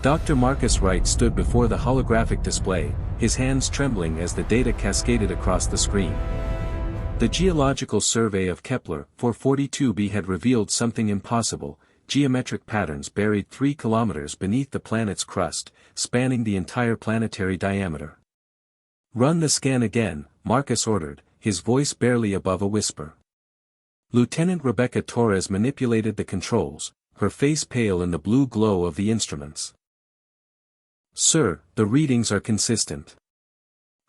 Dr. Marcus Wright stood before the holographic display, his hands trembling as the data cascaded across the screen. The geological survey of Kepler 442b had revealed something impossible: geometric patterns buried 3 kilometers beneath the planet's crust, spanning the entire planetary diameter. "Run the scan again," Marcus ordered, his voice barely above a whisper. Lieutenant Rebecca Torres manipulated the controls, her face pale in the blue glow of the instruments. "Sir, the readings are consistent.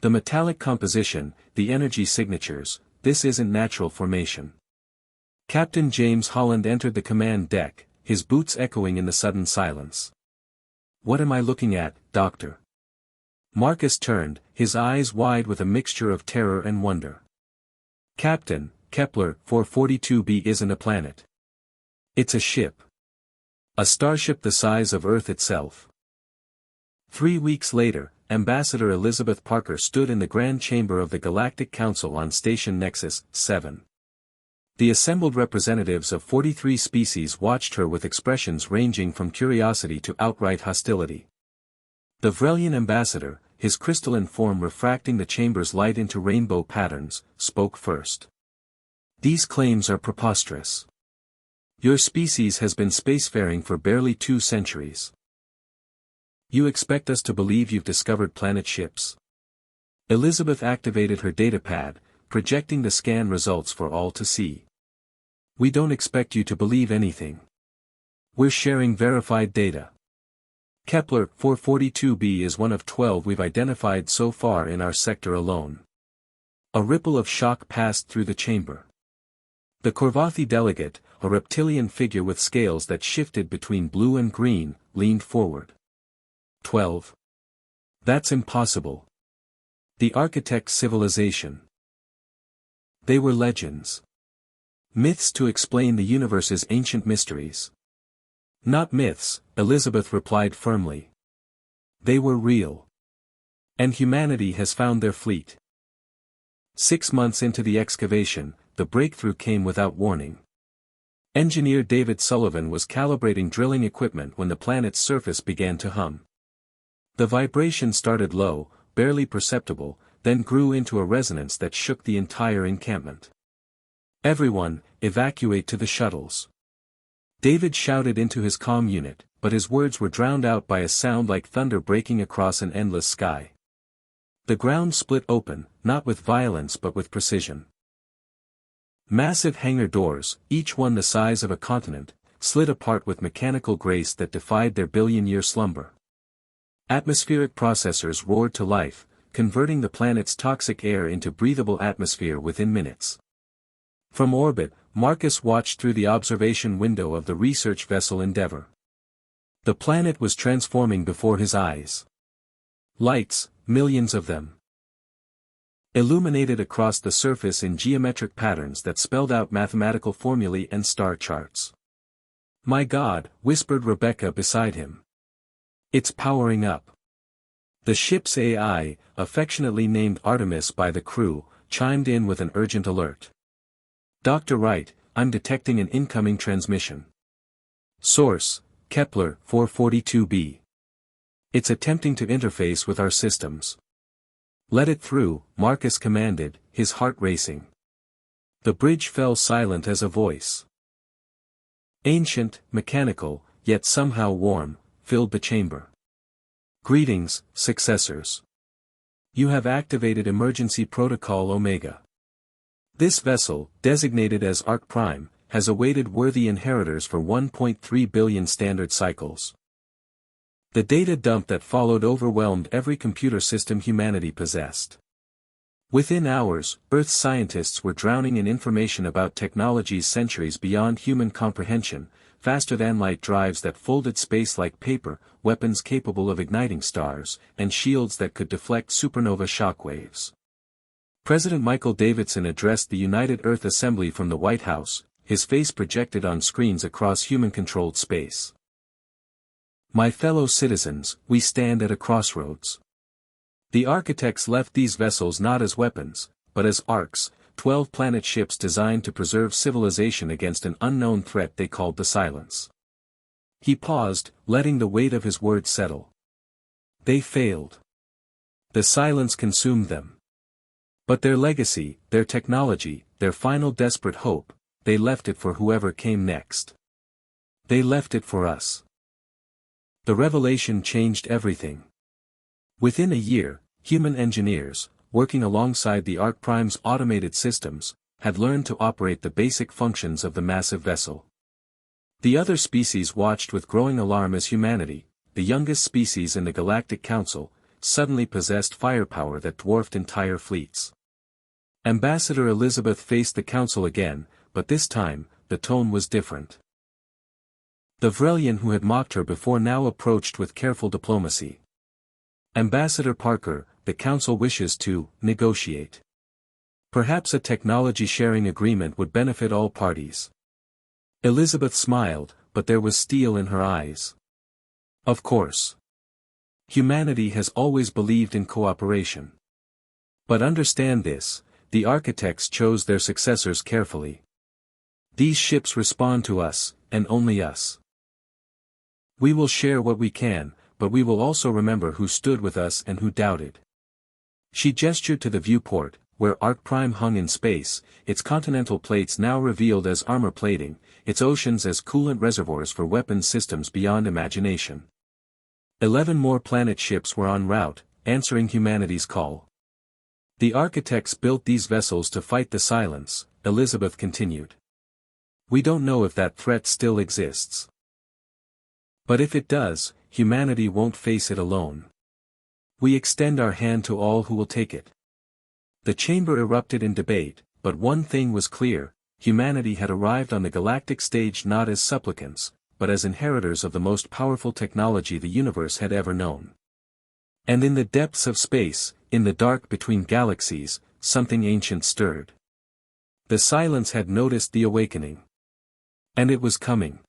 The metallic composition, the energy signatures, this isn't natural formation." Captain James Holland entered the command deck, his boots echoing in the sudden silence. "What am I looking at, Doctor?" Marcus turned, his eyes wide with a mixture of terror and wonder. "Captain, Kepler 442b isn't a planet. It's a ship. A starship the size of Earth itself." 3 weeks later, Ambassador Elizabeth Parker stood in the Grand Chamber of the Galactic Council on Station Nexus 7. The assembled representatives of 43 species watched her with expressions ranging from curiosity to outright hostility. The Vrelian ambassador, his crystalline form refracting the chamber's light into rainbow patterns, spoke first. "These claims are preposterous. Your species has been spacefaring for barely 2 centuries. You expect us to believe you've discovered planet ships?" Elizabeth activated her datapad, projecting the scan results for all to see. "We don't expect you to believe anything. We're sharing verified data. Kepler 442b is one of 12 we've identified so far in our sector alone." A ripple of shock passed through the chamber. The Korvathi delegate, a reptilian figure with scales that shifted between blue and green, leaned forward. 12. That's impossible. The architect's civilization. They were legends. Myths to explain the universe's ancient mysteries. "Not myths," Elizabeth replied firmly. "They were real. And humanity has found their fleet." 6 months into the excavation, the breakthrough came without warning. Engineer David Sullivan was calibrating drilling equipment when the planet's surface began to hum. The vibration started low, barely perceptible, then grew into a resonance that shook the entire encampment. "Everyone, evacuate to the shuttles." David shouted into his comm unit, but his words were drowned out by a sound like thunder breaking across an endless sky. The ground split open, not with violence but with precision. Massive hangar doors, each one the size of a continent, slid apart with mechanical grace that defied their billion-year slumber. Atmospheric processors roared to life, converting the planet's toxic air into breathable atmosphere within minutes. From orbit, Marcus watched through the observation window of the research vessel Endeavour. The planet was transforming before his eyes. Lights, millions of them, illuminated across the surface in geometric patterns that spelled out mathematical formulae and star charts. "My God," whispered Rebecca beside him. "It's powering up." The ship's AI, affectionately named Artemis by the crew, chimed in with an urgent alert. "Dr. Wright, I'm detecting an incoming transmission. Source, Kepler 442b. It's attempting to interface with our systems." "Let it through," Marcus commanded, his heart racing. The bridge fell silent as a voice. Ancient, mechanical, yet somehow warm, filled the chamber. "Greetings, successors. You have activated Emergency Protocol Omega. This vessel, designated as Ark Prime, has awaited worthy inheritors for 1.3 billion standard cycles." The data dump that followed overwhelmed every computer system humanity possessed. Within hours, Earth's scientists were drowning in information about technologies centuries beyond human comprehension, faster-than-light drives that folded space like paper, weapons capable of igniting stars, and shields that could deflect supernova shockwaves. President Michael Davidson addressed the United Earth Assembly from the White House, his face projected on screens across human-controlled space. "My fellow citizens, we stand at a crossroads. The architects left these vessels not as weapons, but as arks, 12 planet ships designed to preserve civilization against an unknown threat they called the Silence. He paused, letting the weight of his words settle. They failed. The silence consumed them. But their legacy, their technology, their final desperate hope, they left it for whoever came next. They left it for us. The revelation changed everything. Within a year, human engineers, working alongside the Ark Prime's automated systems, had learned to operate the basic functions of the massive vessel. The other species watched with growing alarm as humanity, the youngest species in the Galactic Council, suddenly possessed firepower that dwarfed entire fleets. Ambassador Elizabeth faced the Council again, but this time, the tone was different. The Vrelian who had mocked her before now approached with careful diplomacy. Ambassador Parker, the Council wishes to negotiate. Perhaps a technology-sharing agreement would benefit all parties. Elizabeth smiled, but there was steel in her eyes. Of course. Humanity has always believed in cooperation. But understand this, the architects chose their successors carefully. These ships respond to us, and only us. We will share what we can, but we will also remember who stood with us and who doubted. She gestured to the viewport, where Ark Prime hung in space, its continental plates now revealed as armor plating, its oceans as coolant reservoirs for weapons systems beyond imagination. 11 more planet ships were en route, answering humanity's call. The architects built these vessels to fight the silence, Elizabeth continued. We don't know if that threat still exists. But if it does, humanity won't face it alone. We extend our hand to all who will take it. The chamber erupted in debate, but one thing was clear, humanity had arrived on the galactic stage not as supplicants, but as inheritors of the most powerful technology the universe had ever known. And in the depths of space, in the dark between galaxies, something ancient stirred. The silence had noticed the awakening. And it was coming.